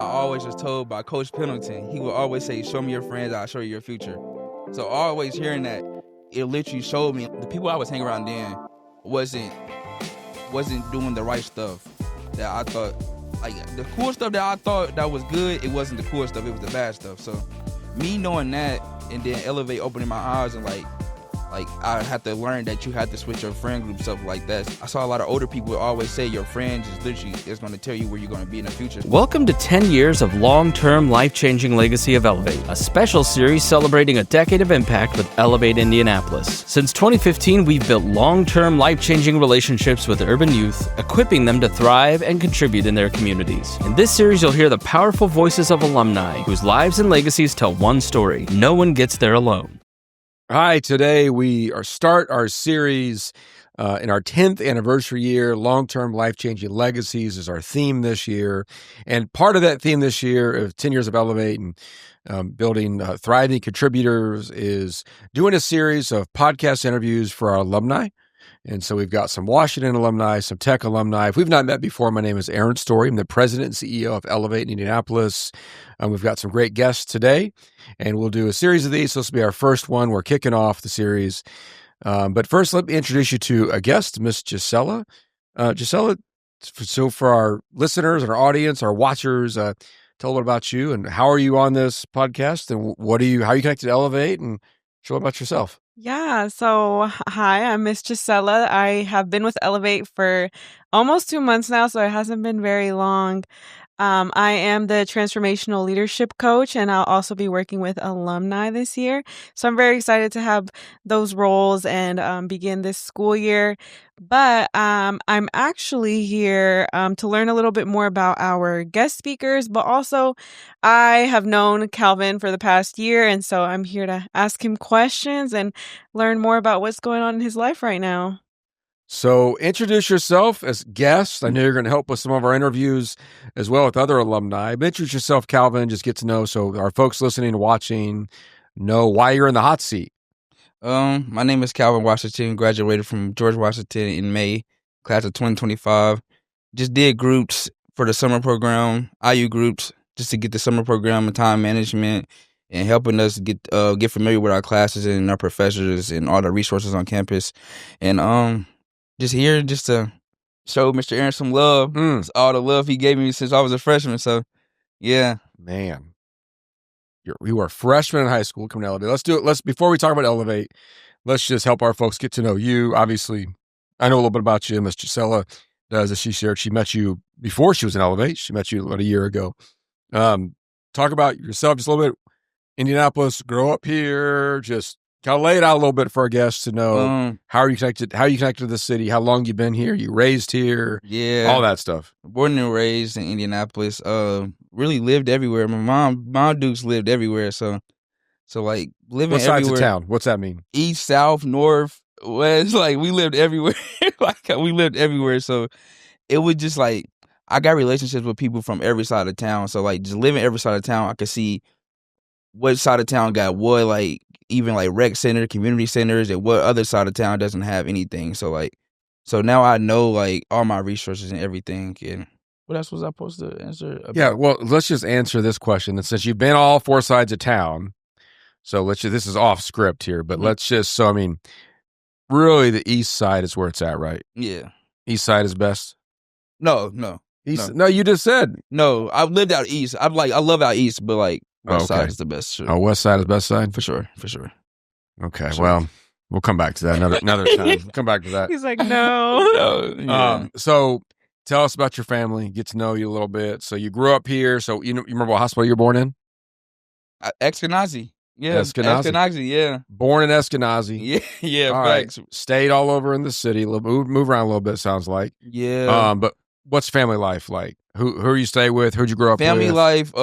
I always was told by Coach Pendleton, he would always say, show me your friends, I'll show you your future. So always hearing that, it literally showed me the people I was hanging around then wasn't doing the right stuff that I thought, like the cool stuff that I thought that was good, it wasn't the cool stuff, it was the bad stuff. So me knowing that and then Elevate opening my eyes and like I had to learn that you had to switch your friend group, stuff like that. I saw a lot of older people always say your friends is literally is going to tell you where you're going to be in the future. Welcome to 10 years of long-term life-changing legacy of Elevate, a special series celebrating a decade of impact with Elevate Indianapolis. Since 2015, we've built long-term life-changing relationships with urban youth, equipping them to thrive and contribute in their communities. In this series, you'll hear the powerful voices of alumni whose lives and legacies tell one story: no one gets there alone. Hi, today we start our series in our 10th anniversary year. Long-term life-changing legacies is our theme this year. And part of that theme this year of 10 years of Elevate and building thriving contributors is doing a series of podcast interviews for our alumni. And so we've got some Washington alumni, some Tech alumni. If we've not met before, my name is Aaron Story. I'm the president and CEO of Elevate in Indianapolis. We've got some great guests today, and we'll do a series of these. This will be our first one. We're kicking off the series. But first, let me introduce you to a guest, Miss Gisela. Gisela, so for our listeners and our audience, our watchers, tell a little about you and how are you on this podcast and how are you connected to Elevate, and show about yourself. Yeah, so hi, I'm Miss Gisela. I have been with Elevate for almost 2 months now, so it hasn't been very long. I am the transformational leadership coach, and I'll also be working with alumni this year. So I'm very excited to have those roles and begin this school year. But I'm actually here to learn a little bit more about our guest speakers, but also I have known Calvin for the past year, and so I'm here to ask him questions and learn more about what's going on in his life right now. So introduce yourself as guests. I know you're going to help with some of our interviews as well with other alumni. But introduce yourself, Calvin, just get to know so our folks listening and watching know why you're in the hot seat. My name is Calvin Washington, graduated from George Washington in May, class of 2025. Just did groups for the summer program, IU groups, just to get the summer program and time management and helping us get familiar with our classes and our professors and all the resources on campus. And just here just to show Mr. Aaron some love. It's all the love he gave me since I was a freshman. So, yeah. Man, you were a freshman in high school coming to Elevate. Let's do it. Before we talk about Elevate, let's just help our folks get to know you. Obviously, I know a little bit about you. Miss Gisela does, as she shared. She met you before she was in Elevate. She met you about a year ago. Talk about yourself just a little bit. Indianapolis, grow up here, just kind of lay it out a little bit for our guests to know how are you connected to the city, how long you been here, you raised here, all that stuff. Born and raised in Indianapolis. Really lived everywhere. My mom Dukes lived everywhere. So like living what everywhere. What sides of town? What's that mean? East, south, north, west. Like we lived everywhere. We lived everywhere. So it was just like I got relationships with people from every side of town. So like just living every side of town, I could see what side of town got what, like even like rec center, community centers, and what other side of town doesn't have anything. So now I know like all my resources and everything. And what else was I supposed to answer about? Yeah, well, let's just answer this question. And since you've been all four sides of town, so this is off script here, but really the east side is where it's at, right? Yeah. East side is best? No. No, you just said. No, I've lived out east. I love out east, but like west side is the best. Sure. Oh, west side is best side? For sure. Okay, well, we'll come back to that another time. We'll come back to that. He's like, no. Yeah. So tell us about your family, get to know you a little bit. So you grew up here. So you remember what hospital you were born in? Eskenazi. Yeah. Eskenazi, yeah. Born in Eskenazi. Yeah. All right. Stayed all over in the city. Move around a little bit, sounds like. Yeah. But what's family life like? Who you stay with? Who'd you grow up with? Family life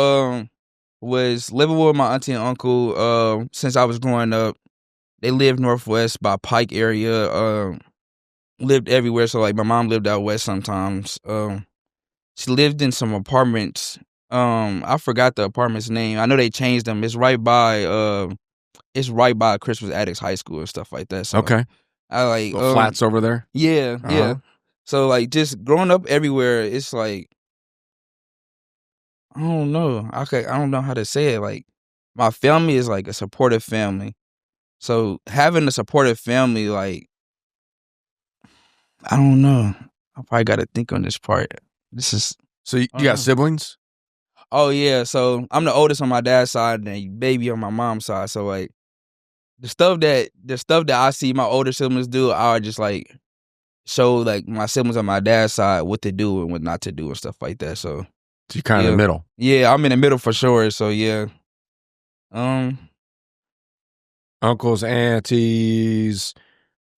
was living with my auntie and uncle since I was growing up. They lived northwest by Pike area. Lived everywhere. So like my mom lived out west sometimes. She lived in some apartments. I forgot the apartment's name. I know they changed them. It's right by Christmas Addicts High School and stuff like that. So okay. I like flats over there. Yeah, yeah. So like just growing up everywhere, it's like I don't know. I don't know how to say it. Like, my family is like a supportive family. So having a supportive family, like, I don't know. I probably got to think on this part. This is. So you got siblings? Oh yeah. So I'm the oldest on my dad's side and the baby on my mom's side. So like the stuff that I see my older siblings do, I just like show like my siblings on my dad's side what to do and what not to do and stuff like that. So you're kind of in the middle. Yeah, I'm in the middle for sure. So yeah. Uncles, aunties,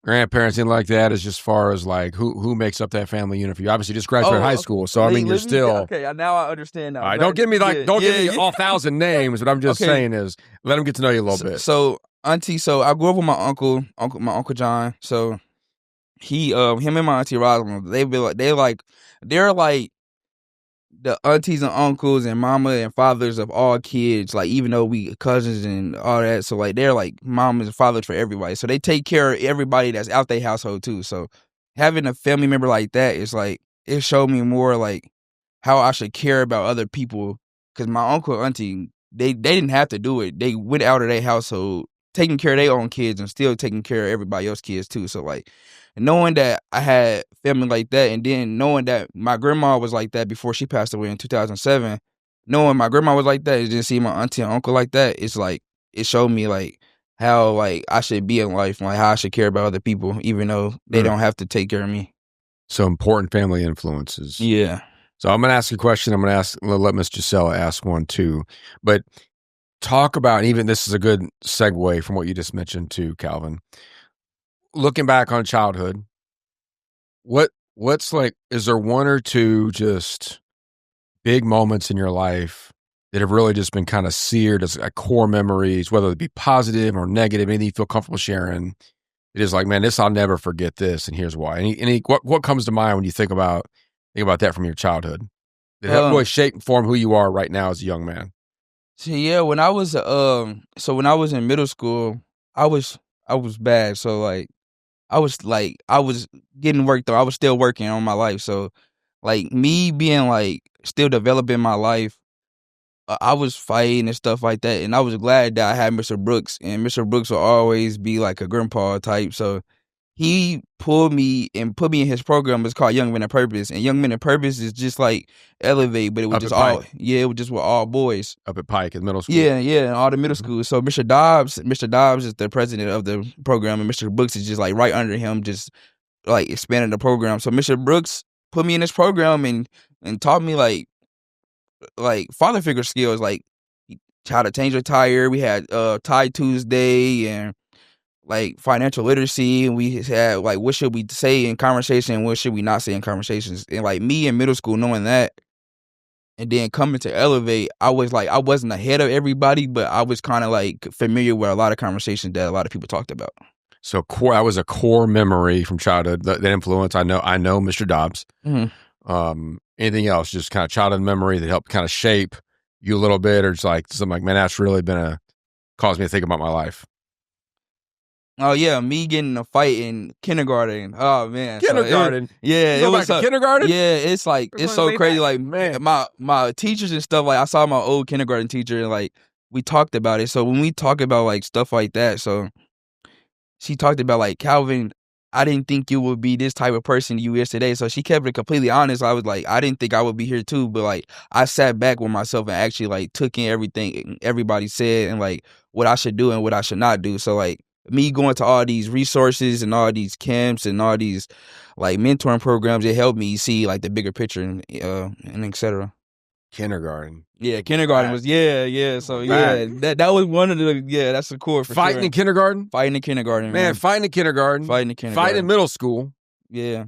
grandparents, anything like that, is just far as like who makes up that family unit for you. Obviously, just graduated high school, so I mean, you're still okay. Now I understand. Now, don't give me all 1,000 names. What I'm just saying is, let them get to know you a little bit. So auntie, so I grew up with my uncle John. So he, him and my auntie Rosalind, they're like the aunties and uncles and mama and fathers of all kids, like even though we cousins and all that, so like they're like mamas and fathers for everybody. So they take care of everybody that's out their household too. So having a family member like that is like, it showed me more like how I should care about other people. Cause my uncle and auntie, they didn't have to do it. They went out of their household, taking care of their own kids and still taking care of everybody else's kids too. So like, knowing that I had family like that, and then knowing that my grandma was like that before she passed away in 2007, knowing my grandma was like that and then see my auntie and uncle like that, it's like, it showed me like how like I should be in life and like how I should care about other people, even though they don't have to take care of me. So important family influences. Yeah. So I'm going to ask a question. I'm going to let Miss Gisela ask one too. But talk about, even this is a good segue from what you just mentioned too, Calvin. Looking back on childhood, what's like, is there one or two just big moments in your life that have really just been kind of seared as like core memories, whether it be positive or negative, anything you feel comfortable sharing? It is like, man, I'll never forget this, and here's why. What comes to mind when you think about that from your childhood that really shaped and formed who you are right now as a young man? So yeah, when I was in middle school, I was bad. So like I was getting worked on. I was still working on my life. So like me being like still developing my life, I was fighting and stuff like that. And I was glad that I had Mr. Brooks, and Mr. Brooks will always be like a grandpa type. So he pulled me and put me in his program. It's called Young Men of Purpose. And Young Men of Purpose is just like Elevate, but it was it was just with all boys. Up at Pike in middle school. Yeah, and all the middle schools. So Mr. Dobbs is the president of the program, and Mr. Brooks is just like right under him, just like expanding the program. So Mr. Brooks put me in this program and taught me like father figure skills, like how to change a tire. We had Tie Tuesday and like financial literacy, and we had like what should we say in conversation and what should we not say in conversations. And like me in middle school knowing that, and then coming to Elevate, I was like, I wasn't ahead of everybody, but I was kind of like familiar with a lot of conversations that a lot of people talked about. So that was a core memory from childhood, that influence. I know Mr. Dobbs. Mm-hmm. Anything else, just kind of childhood memory that helped kind of shape you a little bit, or just like something like, man, that's really caused me to think about my life? Oh yeah, me getting in a fight in kindergarten. Oh man, kindergarten. It was kindergarten. Yeah, it's like it's so crazy. Like man, my teachers and stuff. Like I saw my old kindergarten teacher, and like we talked about it. So when we talk about like stuff like that, so she talked about like, Calvin, I didn't think you would be this type of person you is today. So she kept it completely honest. I was like, I didn't think I would be here too, but like I sat back with myself and actually like took in everything everybody said and like what I should do and what I should not do. So like me going to all these resources and all these camps and all these like mentoring programs, it helped me see like the bigger picture and et cetera. Kindergarten. Yeah, kindergarten was So that was one of the that's the core for fighting sure. in kindergarten. Fighting in kindergarten, man. Fighting in kindergarten. Fighting in middle school. Yeah.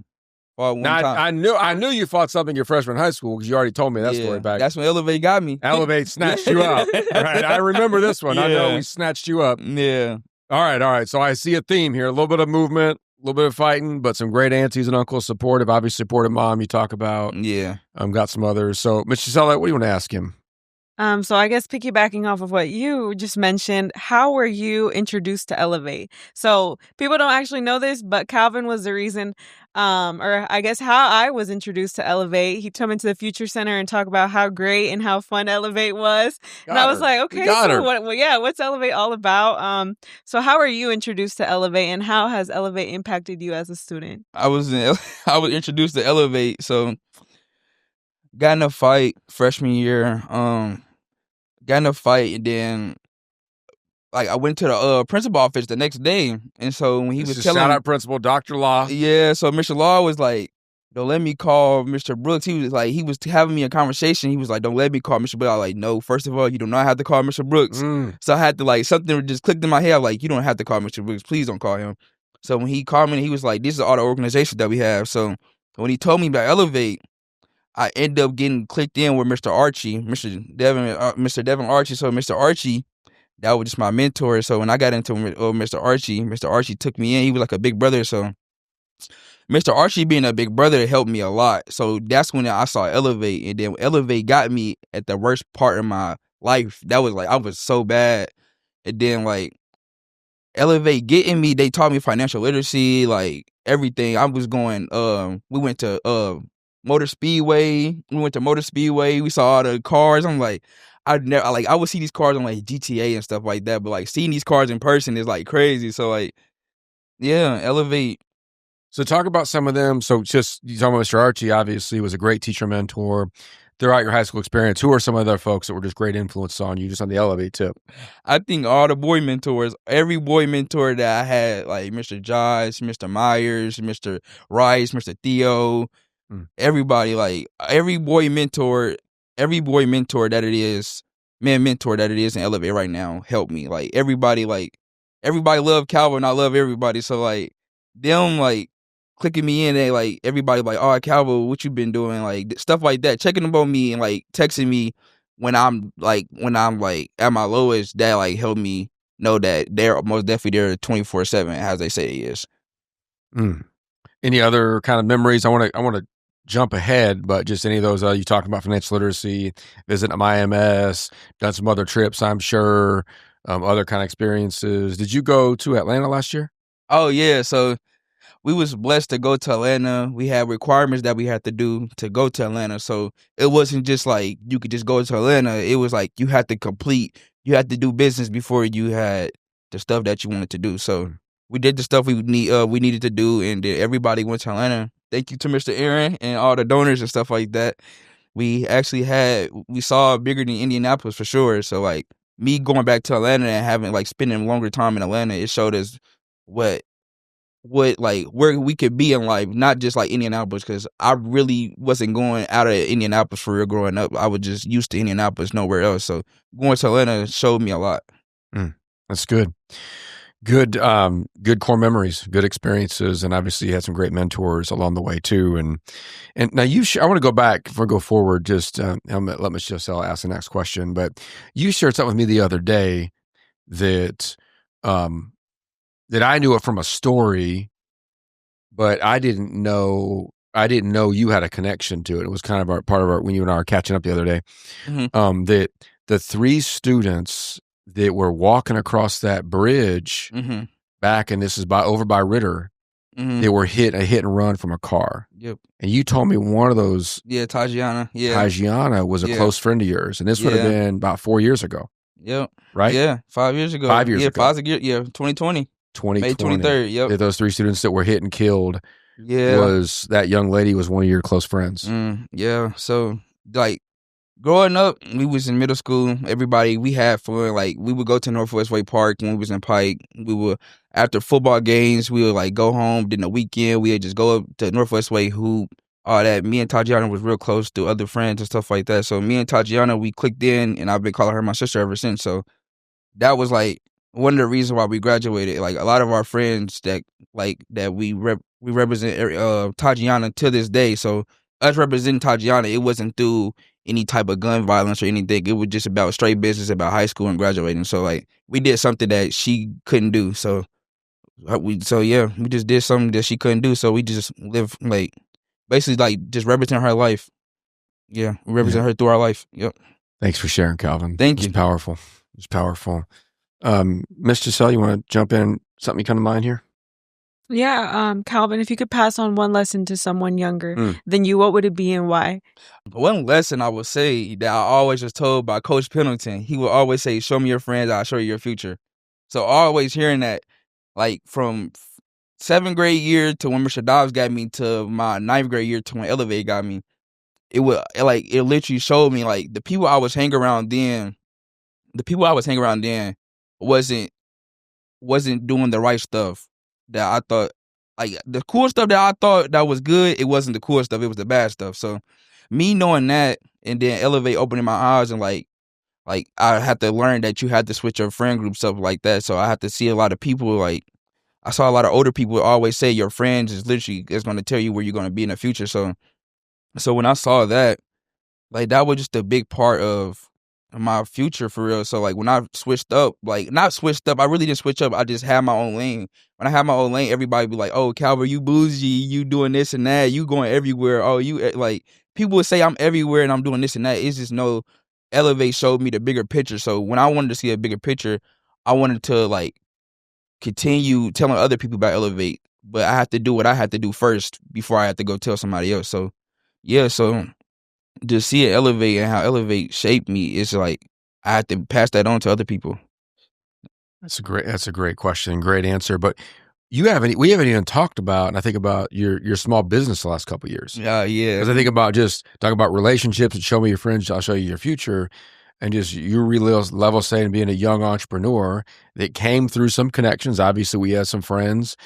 Now, I knew you fought something your freshman high school because you already told me that story back. That's when Elevate got me. Elevate snatched you up. Right, I remember this one. I know we snatched you up. Yeah. All right. So I see a theme here: a little bit of movement, a little bit of fighting, but some great aunties and uncles supportive. Obviously, supportive mom. You talk about. Yeah. Got some others. So, Miss Gisela, what do you want to ask him? So I guess piggybacking off of what you just mentioned, how were you introduced to Elevate? So people don't actually know this, but Calvin was the reason, or I guess how I was introduced to Elevate. He took me to the Future Center and talked about how great and how fun Elevate was. And I was like, okay, so what's Elevate all about? So how are you introduced to Elevate, and how has Elevate impacted you as a student? I was introduced to Elevate, so got in a fight freshman year. Got in a fight, and then like I went to the principal office the next day, and so when he was telling shout out principal Dr. Law. Yeah, so Mr. Law was like, "Don't let me call Mr. Brooks." He was having me a conversation. He was like, "Don't let me call Mr. Brooks." I was like, "No, first of all, you do not have to call Mr. Brooks." So I had to like something just clicked in my head. Like, you don't have to call Mr. Brooks. Please don't call him. So when he called me, he was like, "This is all the organizations that we have." So when he told me about Elevate, I ended up getting clicked in with Mr. Archie, Mr. Devin Archie. So Mr. Archie, that was just my mentor. So when I got into Mr. Archie took me in. He was like a big brother. So Mr. Archie being a big brother helped me a lot. So that's when I saw Elevate. And then Elevate got me at the worst part of my life. That was like, I was so bad. And then like Elevate getting me, they taught me financial literacy, like everything. I was going, we went to Motor Speedway. We saw all the cars. I'm like, I would see these cars on like GTA and stuff like that, but like seeing these cars in person is like crazy. So like, yeah, Elevate. So talk about some of them. So just, you talking about Mr. Archie, obviously was a great teacher mentor throughout your high school experience. Who are some other folks that were just great influence on you, just on the Elevate tip? I think all the boy mentors, every boy mentor that I had, like Mr. Josh, Mr. Myers, Mr. Rice, Mr. Theo, everybody, like every boy mentor that it is, mentor that it is in Elevate right now helped me. Like everybody love Calvin. I love everybody. So like them like clicking me in, and like everybody like, "Oh, Calvo, what you been doing?" Like stuff like that, checking up on me and like texting me when I'm like at my lowest. That like helped me know that they're most definitely there 24/7, as they say it is. Any other kind of memories? I want to jump ahead, but just any of those you talking about financial literacy, visiting IMS, done some other trips, I'm sure, other kind of experiences. Did you go to Atlanta last year? Oh yeah, so we was blessed to go to Atlanta. We had requirements that we had to do to go to Atlanta. So it wasn't just like you could just go to Atlanta. It was like you had to do business before you had the stuff that you wanted to do. So we did the stuff we needed to do, and then everybody went to Atlanta. Thank you to Mr. Aaron and all the donors and stuff like that. We saw bigger than Indianapolis for sure. So like me going back to Atlanta and having like spending longer time in Atlanta, it showed us what like where we could be in life, not just like Indianapolis, because I really wasn't going out of Indianapolis for real growing up. I was just used to Indianapolis, nowhere else. So going to Atlanta showed me a lot. That's good. Good core memories, good experiences, and obviously you had some great mentors along the way too. And now I want to go back before I go forward. Just I'm gonna let Ms. Gisela ask the next question, but you shared something with me the other day that that I knew it from a story, but I didn't know you had a connection to it. It was kind of part of our when you and I were catching up the other day. That the 3 students that were walking across that bridge back, and this is over by Ritter, they were hit and run from a car. Yep. And you told me one of those, Tajiana. Yeah. Tajiana was a close friend of yours, and this would have been about 4 years ago. Yep. Right? Yeah, 5 years ago. 5 years ago. 2020. 2020. May 23rd, yep. Those 3 students that were hit and killed, that young lady was one of your close friends. Yeah. So like growing up, we was in middle school. Everybody, we had fun. Like we would go to Northwest Way Park when we was in Pike. We would, after football games, we would like go home. Then the weekend, we would just go up to Northwest Way, hoop, all that. Me and Tatiana was real close to other friends and stuff like that. So me and Tatiana, we clicked in, and I've been calling her my sister ever since. So that was like one of the reasons why we graduated. Like a lot of our friends that we represent Tatiana to this day. So us representing Tatiana, it wasn't through any type of gun violence or anything. It was just about straight business, about high school and graduating. So like we did something that she couldn't do. So we just did something that she couldn't do. So we just live like basically like just represent her life. Yeah, we represent her through our life. Yep. Thanks for sharing, Calvin. Thank you. It's powerful. It's powerful. Miss Giselle, you want to jump in? Something come to mind here? Yeah, Calvin, if you could pass on one lesson to someone younger than you, what would it be and why? One lesson I would say that I always was told by Coach Pendleton, he would always say, "Show me your friends, I'll show you your future." So always hearing that, like from 7th grade year to when Mr. Dobbs got me to my 9th grade year to when Elevate got me, it literally showed me like the people I was hanging around then, wasn't doing the right stuff that I thought, like the cool stuff that I thought that was good, it wasn't the cool stuff, it was the bad stuff. So me knowing that and then Elevate opening my eyes and like I had to learn that you had to switch your friend group, stuff like that. So I had to see a lot of people, like I saw a lot of older people always say your friends is going to tell you where you're going to be in the future. So when I saw that, like that was just a big part of my future for real. So like when I switched up, like not switched up, I really didn't switch up. I just had my own lane. When I had my own lane, everybody be like, "Oh, Calvin, you bougie, you doing this and that, you going everywhere." Oh, you like people would say I'm everywhere and I'm doing this and that. It's just no, Elevate showed me the bigger picture. So when I wanted to see a bigger picture, I wanted to like continue telling other people about Elevate, but I had to do what I had to do first before I had to go tell somebody else. So yeah, so to see it Elevate and how Elevate shaped me, it's like I have to pass that on to other people. That's a great question, great answer. But we haven't even talked about, and I think about your small business the last couple of years. Yeah. Because I think about just talking about relationships and show me your friends, I'll show you your future, and just you level setting and being a young entrepreneur that came through some connections. Obviously, we had some friends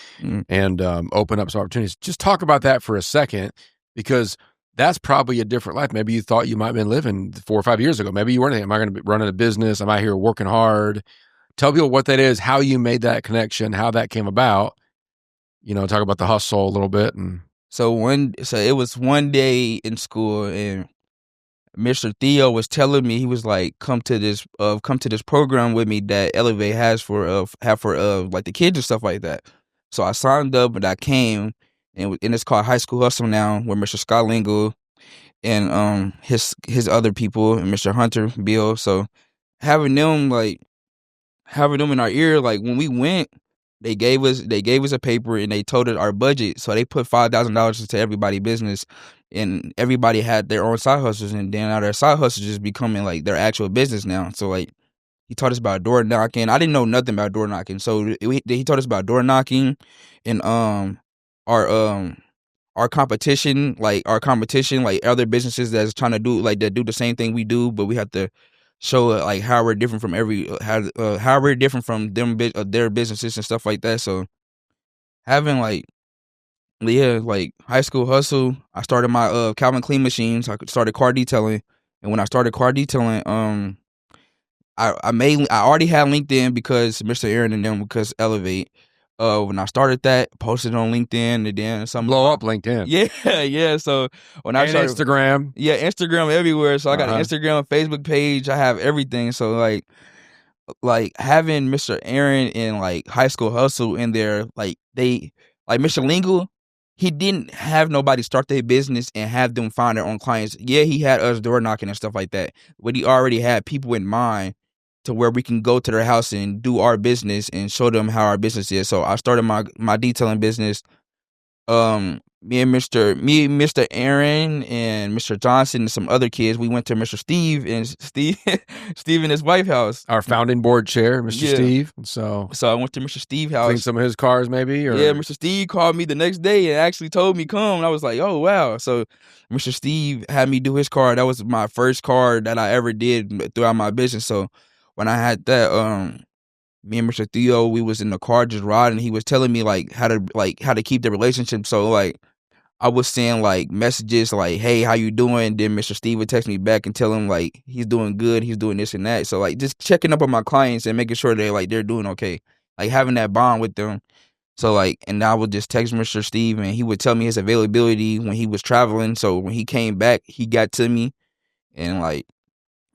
and open up some opportunities. Just talk about that for a second, because that's probably a different life. Maybe you thought you might have been living 4 or 5 years ago. Maybe you weren't. Am I going to be running a business? Am I here working hard? Tell people what that is, how you made that connection, how that came about. Talk about the hustle a little bit. And so it was one day in school, and Mr. Theo was telling me, he was like, come to this program with me that Elevate has for like the kids and stuff like that. So I signed up and I came, and it's called High School Hustle now, with Mr. Scott Lingle and his other people and Mr. Hunter Bill. So having them in our ear, like when we went, they gave us a paper and they told us our budget. So they put $5,000 into everybody's business, and everybody had their own side hustles, and then now their side hustles just becoming like their actual business now. So like he taught us about door knocking. I didn't know nothing about door knocking, so he taught us about door knocking and our competition, like other businesses that's trying to do that do the same thing we do, but we have to show like how we're different from how we're different from them their businesses and stuff like that. So having like High School Hustle, I started my Calvin Clean machines. I started car detailing, and when I started car detailing, I already had LinkedIn because Mr. Aaron and them, because Elevate. When I started that, posted on LinkedIn, and then some blow up LinkedIn. Yeah. So when I started Instagram, Instagram everywhere. So I got an Instagram, Facebook page. I have everything. So like having Mr. Aaron and like High School Hustle in there, like Mr. Lingle, he didn't have nobody start their business and have them find their own clients. Yeah, he had us door knocking and stuff like that, but he already had people in mind to where we can go to their house and do our business and show them how our business is. So I started my detailing business. Me and Mr. Aaron and Mr. Johnson and some other kids, we went to Mr. Steve and his wife house. Our founding board chair, Mr. Steve. So I went to Mr. Steve's house. Clean some of his cars, maybe. Or? Yeah, Mr. Steve called me the next day and actually told me come. And I was like, oh wow. So Mr. Steve had me do his car. That was my first car that I ever did throughout my business. So when I had that, me and Mr. Theo, we was in the car just riding. He was telling me how to keep the relationship. So like I was saying like messages like, hey, how you doing? Then Mr. Steve would text me back and tell him like he's doing good, he's doing this and that. So like just checking up on my clients and making sure they're doing okay. Like having that bond with them. So like, and I would just text Mr. Steve and he would tell me his availability when he was traveling. So when he came back, he got to me, and like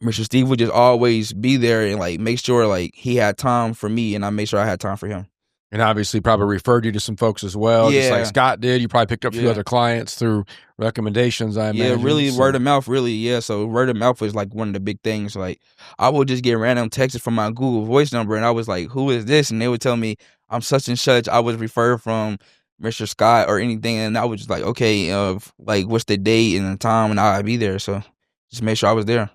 Mr. Steve would just always be there and like make sure like he had time for me and I made sure I had time for him. And obviously probably referred you to some folks as well, just like Yeah. Scott did. You probably picked up a few Yeah. other clients through recommendations, I Yeah, imagine. really So- word of mouth, really. Yeah, so word of mouth is like one of the big things. Like I would just get random texts from my Google Voice number, and I was like, "Who is this?" And they would tell me I'm such and such. I was referred from Mr. Scott or anything, and I was just like, "Okay, like what's the date and the time, and I'll be there." So just make sure I was there.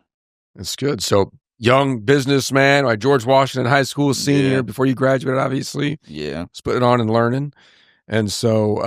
That's good. So young businessman, like George Washington High School senior, Yeah. before you graduated, obviously, Yeah, split it on and learning. And so,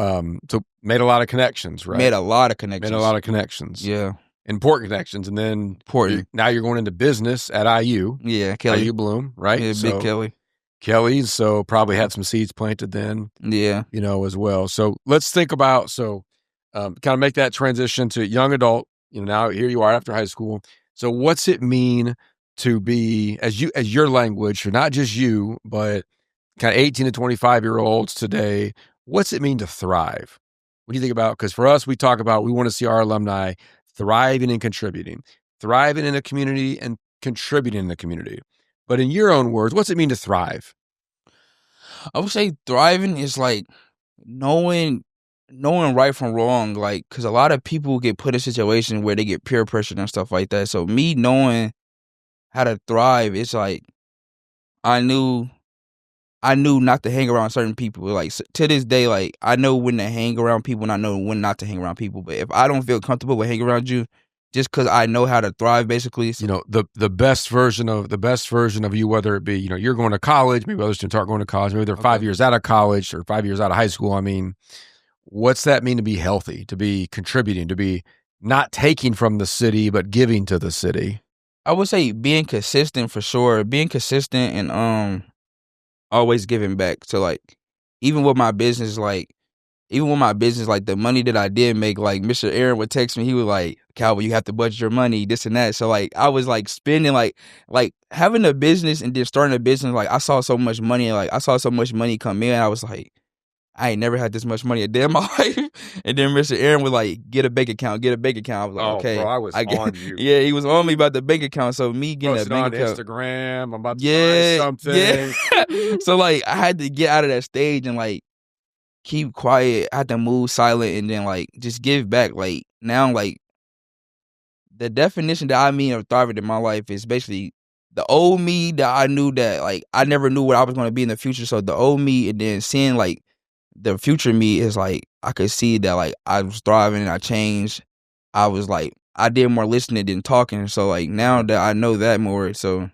so made a lot of connections, right? made a lot of connections. Made a lot of connections. Yeah, Important connections. And then important. now you're going into business at IU. Yeah, Kelley. IU Bloom, right? Yeah, So big Kelley. Kelley's, so probably had some seeds planted then, Yeah. as well. So let's think about, kind of make that transition to young adult, now here you are after high school. So what's it mean to be, as your language, for not just you, but kind of 18 to 25-year-olds today, what's it mean to thrive? What do you think about? Because for us, we talk about, we want to see our alumni thriving and contributing, thriving in the community and contributing in the community. But in your own words, what's it mean to thrive? I would say thriving is like knowing right from wrong, like, because a lot of people get put in situations where they get peer pressured and stuff like that. So me knowing how to thrive, it's like I knew not to hang around certain people. Like to this day, like I know when to hang around people and I know when not to hang around people. But if I don't feel comfortable with hanging around you, just because I know how to thrive, basically. So, the best version of you, whether it be, you're going to college, maybe other students aren't going to college, maybe they're 5 years out of college or 5 years out of high school. I mean, what's that mean to be healthy, to be contributing, to be not taking from the city, but giving to the city? I would say being consistent for sure. Being consistent and always giving back. So like even with my business, like the money that I did make, like Mr. Aaron would text me, he was like, "Calvin, you have to budget your money, this and that." So like I was like spending like having a business and then starting a business, like I saw so much money, come in. I was like, I ain't never had this much money a day in my life. And then Mr. Aaron was like, get a bank account. I was like, okay. Bro, I was on you. Yeah, he was on me about the bank account. So me getting Posted a bank on account. Instagram, I'm about to buy something. Yeah. So like I had to get out of that stage and like keep quiet. I had to move silent and then like just give back. Like now, like the definition that I mean of thriving in my life is basically the old me that I knew that like I never knew what I was going to be in the future. So the old me and then seeing like the future me is like I could see that like I was thriving and I changed. I was like I did more listening than talking. So like now that I know that more, so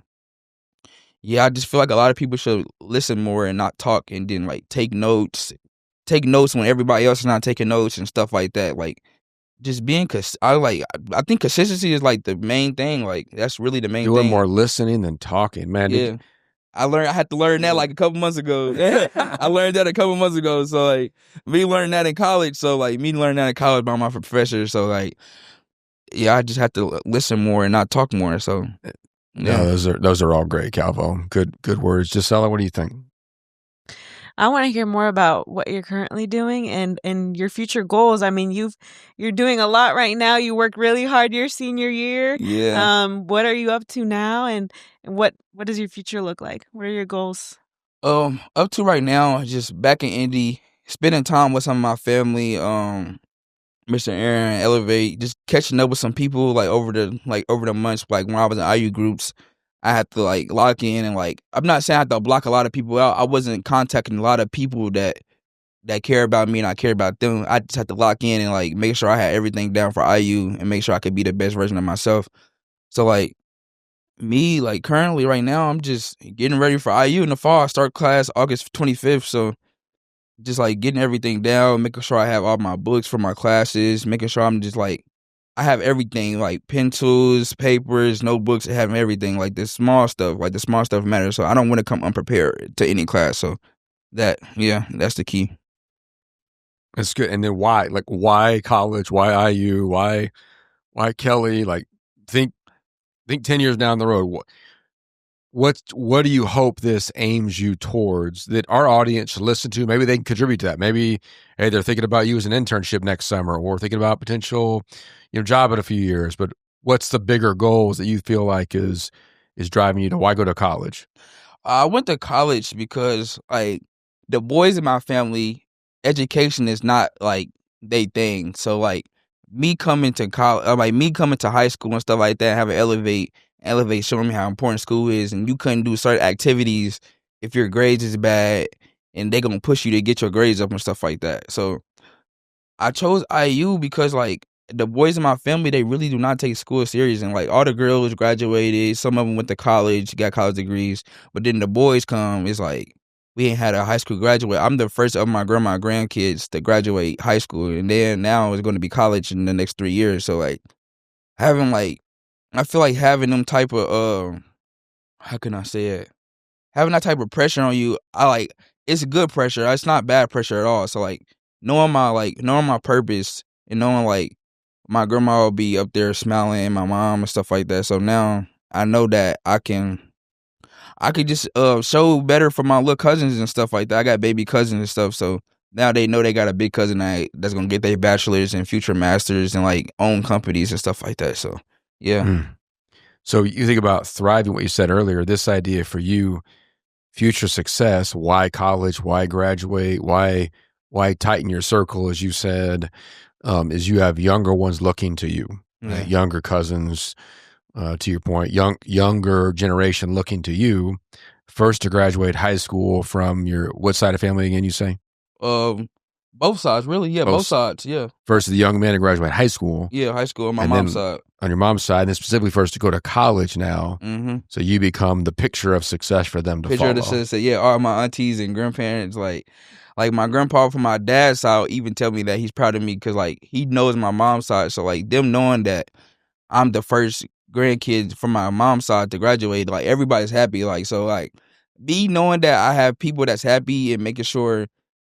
yeah, I just feel like a lot of people should listen more and not talk, and then like take notes when everybody else is not taking notes and stuff like that. Like just being I think consistency is like the main thing. Like that's really the main Doing thing. more listening than talking, man. Yeah. I had to learn that like a couple months ago. I learned that a couple months ago. So like me learning that in college. So like me learning that in college by my professor. So like, yeah, I just have to listen more and not talk more. So yeah, no, those are all great, Calvo. Good words. Gisela, what do you think? I want to hear more about what you're currently doing and your future goals. I mean, you're doing a lot right now. You worked really hard your senior year. Yeah. What are you up to now, and what does your future look like? What are your goals? Up to right now, just back in Indy, spending time with some of my family. Mr. Aaron, Elevate, just catching up with some people like over the months. Like when I was in IU groups, I had to like lock in and like I'm not saying I had to block a lot of people out. I wasn't contacting a lot of people that care about me and I care about them. I just had to lock in and like make sure I had everything down for IU and make sure I could be the best version of myself. So like me, like currently right now, I'm just getting ready for IU in the fall. I start class August 25th. So just like getting everything down, making sure I have all my books for my classes, making sure I'm just like I have everything, like pencils, papers, notebooks, having everything, like the small stuff matters. So I don't want to come unprepared to any class. So that's the key. That's good. And then why? Like why college? Why IU? Why Kelley? Like think 10 years down the road, what do you hope this aims you towards that our audience should listen to? Maybe they can contribute to that. Maybe, hey, they're thinking about you as an internship next summer or thinking about potential, job in a few years. But what's the bigger goals that you feel like is driving you to why go to college? I went to college because like the boys in my family, education is not like they thing. So like me coming to college, me coming to high school and stuff like that, having Elevate showing me how important school is, and you couldn't do certain activities if your grades is bad, and they gonna push you to get your grades up and stuff like that. So I chose IU because like the boys in my family, they really do not take school serious, and like all the girls graduated, some of them went to college, got college degrees, but then the boys come, it's like we ain't had a high school graduate. I'm the first of my grandkids to graduate high school, and then now it's going to be college in the next 3 years. So like having like, I feel like having them type of how can I say it? Having that type of pressure on you, it's good pressure. It's not bad pressure at all. So like knowing my purpose and knowing like my grandma will be up there smiling and my mom and stuff like that. So now I know that I could just show better for my little cousins and stuff like that. I got baby cousins and stuff, so now they know they got a big cousin that's gonna get their bachelors and future masters and like own companies and stuff like that. So yeah. So you think about thriving, what you said earlier, this idea for you, future success, why college, why graduate, why tighten your circle, as you said, is you have younger ones looking to you, younger cousins, to your point, younger generation looking to you, first to graduate high school from your, what side of family again, you say? Both sides, really. Yeah, both sides, yeah. First, the young man to graduate high school. Yeah, high school on my mom's side. On your mom's side, and then specifically first to go to college now. Mm-hmm. So you become the picture of success for them to follow. Picture of success, yeah. All my aunties and grandparents, like my grandpa from my dad's side even tell me that he's proud of me because like he knows my mom's side. So like them knowing that I'm the first grandkid from my mom's side to graduate, like everybody's happy. Like so, like me knowing that I have people that's happy and making sure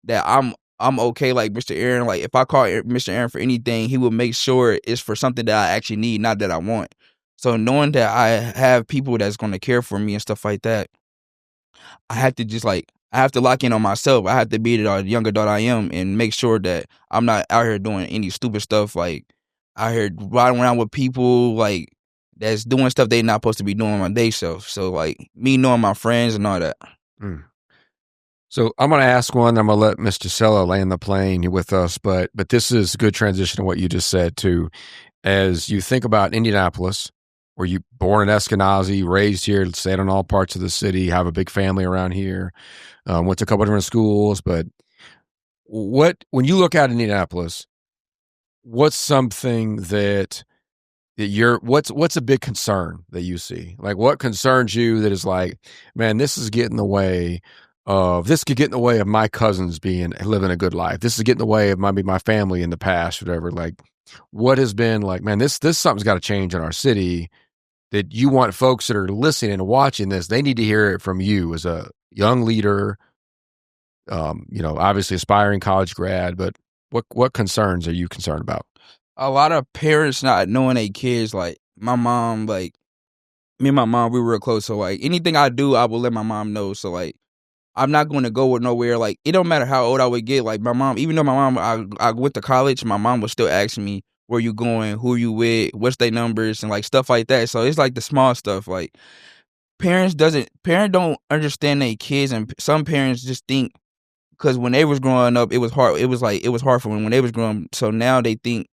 that I'm okay. Like Mr. Aaron, like if I call Mr. Aaron for anything, he will make sure it's for something that I actually need, not that I want. So knowing that I have people that's going to care for me and stuff like that, I have to lock in on myself. I have to be the young adult I am and make sure that I'm not out here doing any stupid stuff, like out here riding around with people like that's doing stuff they not supposed to be doing my day self. So like me knowing my friends and all that. So I'm going to ask one. I'm going to let Miss Gisela land the plane with us, but this is a good transition to what you just said too. As you think about Indianapolis, were you born in Eskenazi, raised here, stayed in all parts of the city, have a big family around here, went to a couple different schools, but when you look at Indianapolis, what's something that what's a big concern that you see? Like what concerns you that is like, man, this could get in the way of my cousins living a good life. This is getting in the way of maybe my family in the past, whatever. Like what has been like, man, this something's got to change in our city that you want folks that are listening and watching this, they need to hear it from you as a young leader, obviously aspiring college grad, but what concerns are you concerned about? A lot of parents not knowing their kids, like my mom, like me and my mom, we were real close. So like anything I do, I will let my mom know. So like I'm not going to go with nowhere. Like it don't matter how old I would get. Like my mom, even though my mom, I went to college, my mom would still ask me, where you going, who you with, what's their numbers, and like stuff like that. So it's like the small stuff. Like parents don't understand their kids, and some parents just think because when they was growing up, it was hard. It was hard for them when they was growing up. So now they think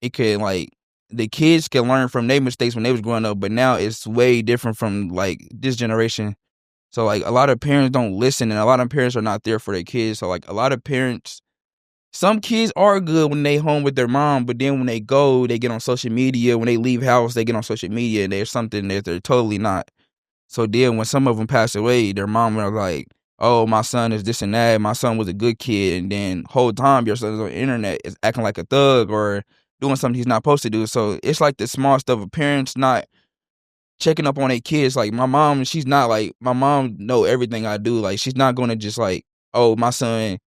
it could like the kids can learn from their mistakes when they was growing up, but now it's way different from like this generation. So like a lot of parents don't listen, and a lot of parents are not there for their kids. So like a lot of parents, some kids are good when they home with their mom, but then when they go, they get on social media. When they leave house, they get on social media, and there's something that they're totally not. So then when some of them pass away, their mom was like, oh, my son is this and that. My son was a good kid. And then whole time your son's on the internet is acting like a thug or doing something he's not supposed to do. So it's like the small stuff of parents not checking up on their kids. Like my mom, she's not like, my mom know everything I do. Like she's not going to just like, oh, my son,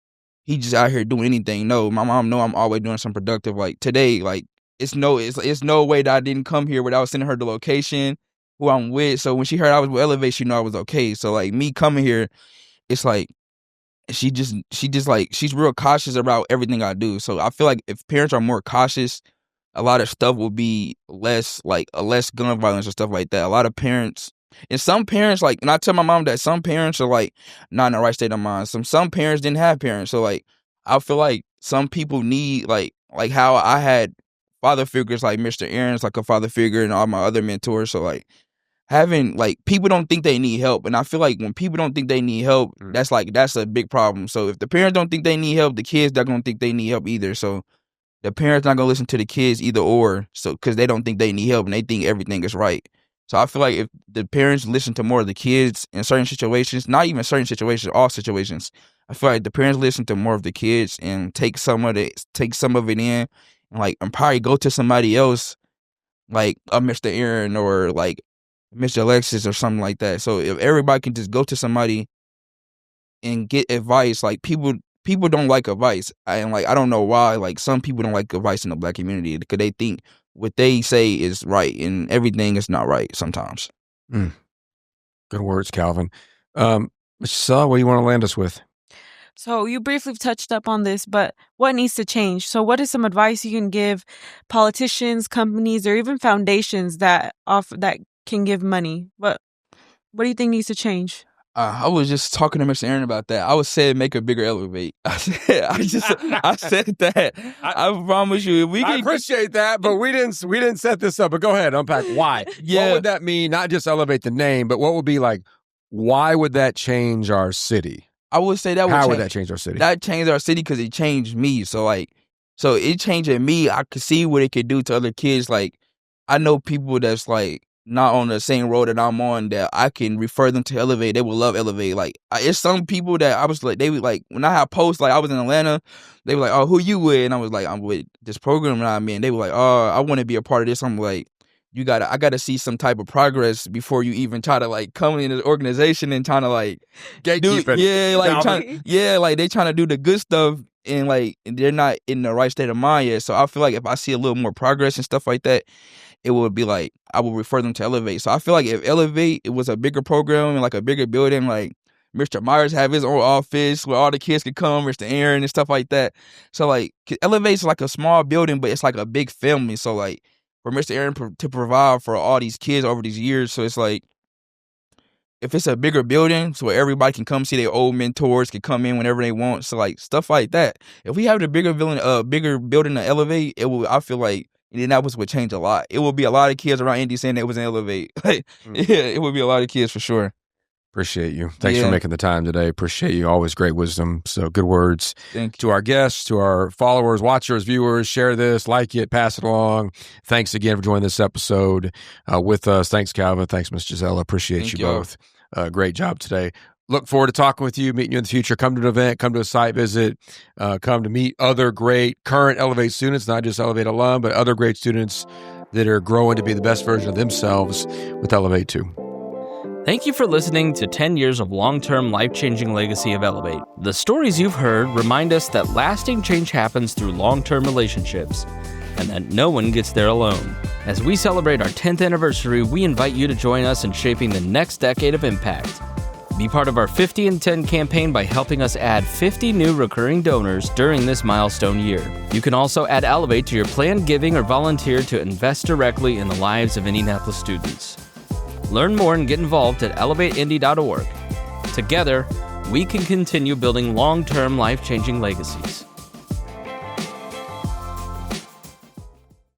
he just out here doing anything. No, my mom know I'm always doing something productive. Like today, like it's no way that I didn't come here without sending her the location, who I'm with. So when she heard I was with Elevate, she knew I was okay. So like me coming here, it's like she just like she's real cautious about everything I do. So I feel like if parents are more cautious, a lot of stuff will be less gun violence or stuff like that. A lot of parents And some parents, like, and I tell my mom that some parents are, like, not in the right state of mind. Some parents didn't have parents. So, like, I feel like some people need, like how I had father figures like Mr. Aaron's, like a father figure, and all my other mentors. So, like, having, like, people don't think they need help. And I feel like when people don't think they need help, that's a big problem. So, if the parents don't think they need help, the kids not going to think they need help either. So, the parents not going to listen to the kids either or, so because they don't think they need help and they think everything is right. So I feel like if the parents listen to more of the kids in certain situations, not even certain situations, all situations, I feel like the parents listen to more of the kids and take some of it in, and probably go to somebody else, like a Mr. Aaron or like Mr. Alexis or something like that. So if everybody can just go to somebody and get advice, like people don't like advice, and like I don't know why. Like some people don't like advice in the Black community because they think what they say is right, and everything is not right sometimes. Good words, Calvin. Gisela, what do you want to land us with? So you briefly touched up on this, but what needs to change? So what is some advice you can give politicians, companies, or even foundations that can give money? What do you think needs to change? I was just talking to Mr. Aaron about that. I was saying make a bigger Elevate. I said that. I promise you, if we can. I appreciate that, but we didn't set this up. But go ahead, unpack why. Yeah. What would that mean? Not just elevate the name, but what would be like? Why would that change our city? I would say that. How would that change our city? That changed our city because it changed me. So it changing me. I could see what it could do to other kids. Like I know people that's like not on the same road that I'm on, that I can refer them to Elevate. They will love Elevate. Like, it's some people that I was like, they would like, when I had posts, like I was in Atlanta, they were like, oh, who you with? And I was like, I'm with this program that I'm in. They were like, oh, I want to be a part of this. I'm like, I gotta see some type of progress before you even try to like come into the organization and trying to like gatekeep it. Yeah, like they trying to do the good stuff and like they're not in the right state of mind yet. So I feel like if I see a little more progress and stuff like that, it would be like I would refer them to Elevate. So I feel like if Elevate, it was a bigger program and like a bigger building, like Mr. Myers have his own office where all the kids could come, Mr. Aaron and stuff like that. So like Elevate's like a small building, but it's like a big family. So like for Mr. Aaron to provide for all these kids over these years, so it's like if it's a bigger building, so everybody can come see their old mentors, can come in whenever they want. So like stuff like that. If we have the bigger building to Elevate, it will. I feel like Indianapolis would change a lot. It will be a lot of kids around Indy saying they was in Elevate. Like, yeah, it would be a lot of kids for sure. Appreciate you. Thanks for making the time today. Appreciate you. Always great wisdom. So good words. Thank you. To our guests, to our followers, watchers, viewers, share this, like it, pass it along. Thanks again for joining this episode with us. Thanks, Calvin. Thanks, Ms. Gisela. Appreciate you both. Great job today. Look forward to talking with you, meeting you in the future. Come to an event, come to a site visit, come to meet other great current Elevate students, not just Elevate alum, but other great students that are growing to be the best version of themselves with Elevate too. Thank you for listening to 10 years of long-term life-changing legacy of Elevate. The stories you've heard remind us that lasting change happens through long-term relationships and that no one gets there alone. As we celebrate our 10th anniversary, we invite you to join us in shaping the next decade of impact. Be part of our 50 and 10 campaign by helping us add 50 new recurring donors during this milestone year. You can also add Elevate to your planned giving or volunteer to invest directly in the lives of Indianapolis students. Learn more and get involved at elevateindy.org. Together, we can continue building long-term life-changing legacies.